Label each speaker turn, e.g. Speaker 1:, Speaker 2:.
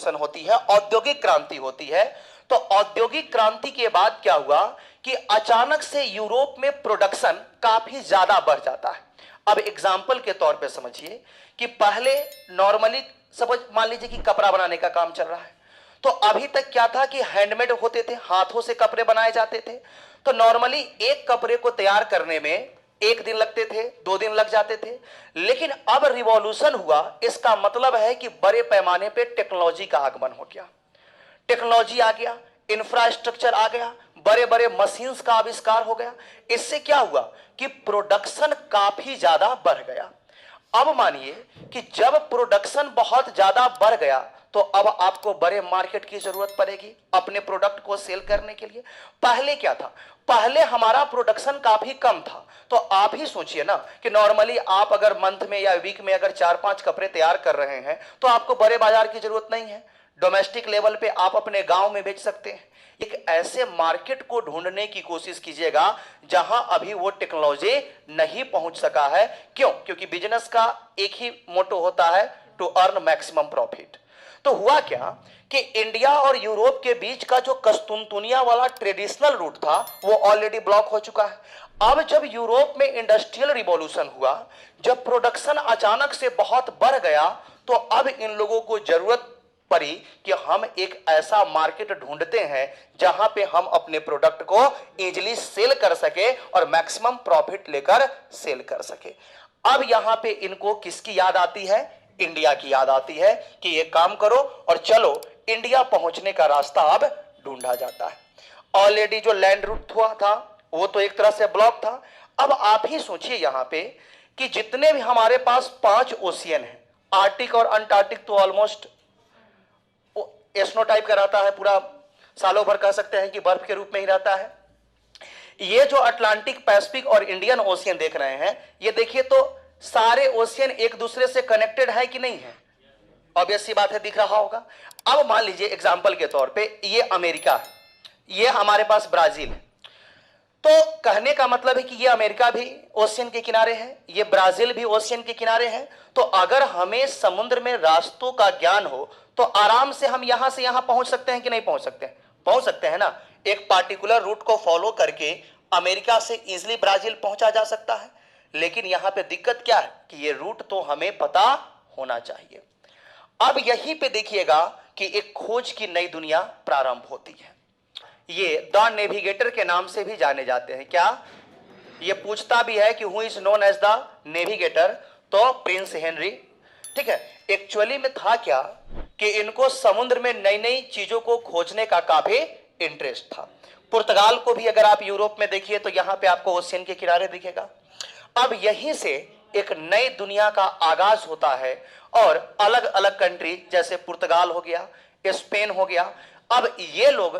Speaker 1: Revolution होती है, औद्योगिक क्रांति होती है। तो औद्योगिक क्रांति के बाद क्या हुआ कि अचानक से यूरोप में प्रोडक्शन काफी ज्यादा बढ़ जाता है। अब एग्जाम्पल के तौर पे समझिए कि पहले नॉर्मली समझ मान लीजिए कि कपड़ा बनाने का काम चल रहा है, तो अभी तक क्या था कि हैंडमेड होते थे, हाथों से कपड़े बनाए जाते थे। तो नॉर्मली एक कपड़े को तैयार करने में 1 दिन लगते थे, 2 दिन लग जाते थे। लेकिन अब रिवॉल्यूशन हुआ, इसका मतलब है कि बड़े पैमाने पे टेक्नोलॉजी का आगमन हो गया, टेक्नोलॉजी आ गया, इंफ्रास्ट्रक्चर आ गया, बड़े बड़े मशीन्स का आविष्कार हो गया। इससे क्या हुआ कि प्रोडक्शन काफी ज्यादा बढ़ गया। अब मानिए कि जब प्रोडक्शन बहुत ज्यादा बढ़ गया तो अब आपको बड़े मार्केट की जरूरत पड़ेगी अपने प्रोडक्ट को सेल करने के लिए। पहले क्या था, पहले हमारा प्रोडक्शन काफी कम था। तो आप ही सोचिए ना कि नॉर्मली आप अगर मंथ में या वीक में अगर 4-5 कपड़े तैयार कर रहे हैं तो आपको बड़े बाजार की जरूरत नहीं है, डोमेस्टिक लेवल पे आप अपने गांव में बेच सकते हैं। एक ऐसे मार्केट को ढूंढने की कोशिश कीजिएगा जहां अभी वो टेक्नोलॉजी नहीं पहुंच सका है। क्यों? क्योंकि बिजनेस का एक ही मोटो होता है, टू अर्न मैक्सिमम प्रॉफिट। तो हुआ क्या कि इंडिया और यूरोप के बीच का जो कस्तुनतुनिया वाला ट्रेडिशनल रूट था वो ऑलरेडी ब्लॉक हो चुका है। अब जब यूरोप में इंडस्ट्रियल रिवॉल्यूशन हुआ, जब प्रोडक्शन अचानक से बहुत बढ़ गया, तो अब इन लोगों को जरूरत पड़ी कि हम एक ऐसा मार्केट ढूंढते हैं जहां पे हम अपने प्रोडक्ट को इजीली सेल कर सके और मैक्सिमम प्रॉफिट लेकर सेल कर सके। अब यहां पे इनको किसकी याद आती है? इंडिया की याद आती है कि ये काम करो और चलो इंडिया पहुंचने का रास्ता अब ढूंढा जाता है। ऑलरेडी जो लैंड रूट हुआ था वो तो एक तरह से ब्लॉक था। अब आप ही सोचिए यहां पे कि जितने भी हमारे पास 5 ओशियन हैं, आर्टिक और अंटार्कटिक तो ऑलमोस्ट स्नो टाइप का रहता है, पूरा सालों भर कह सकते हैं कि बर्फ के रूप में ही रहता है। ये जो अटलांटिक, पैसिफिक और इंडियन ओशियन देख रहे हैं, ये देखिए तो सारे ओशियन एक दूसरे से कनेक्टेड है कि नहीं है? ऑब्वियस सी बात है, दिख रहा होगा। अब मान लीजिए एग्जांपल के तौर पे ये अमेरिका है, ये हमारे पास ब्राजील है। तो कहने का मतलब है कि ये अमेरिका भी ओशियन के किनारे है, ये ब्राजील भी ओशियन के किनारे है। तो अगर हमें समुद्र में रास्तों का ज्ञान हो तो आराम से हम यहां से यहां पहुंच सकते हैं कि नहीं पहुंच सकते? पहुंच सकते हैं ना। एक पार्टिकुलर रूट को फॉलो करके अमेरिका से इजिली ब्राजील पहुंचा जा सकता है। लेकिन यहां पे दिक्कत क्या है कि ये रूट तो हमें पता होना चाहिए। अब यहीं पे देखिएगा कि एक खोज की नई दुनिया प्रारंभ होती है। ये द नेविगेटर के नाम से भी जाने जाते हैं। क्या ये पूछता भी है कि who is known as the navigator? तो प्रिंस हेनरी। ठीक है, एक्चुअली में था क्या कि इनको समुद्र में नई नई चीजों को खोजने का काफी इंटरेस्ट था। पुर्तगाल को भी अगर आप यूरोप में देखिए तो यहां पे आपको ओशियन के किनारे दिखेगा। अब यहीं से एक नई दुनिया का आगाज होता है और अलग अलग कंट्री जैसे पुर्तगाल हो गया, स्पेन हो गया, अब ये लोग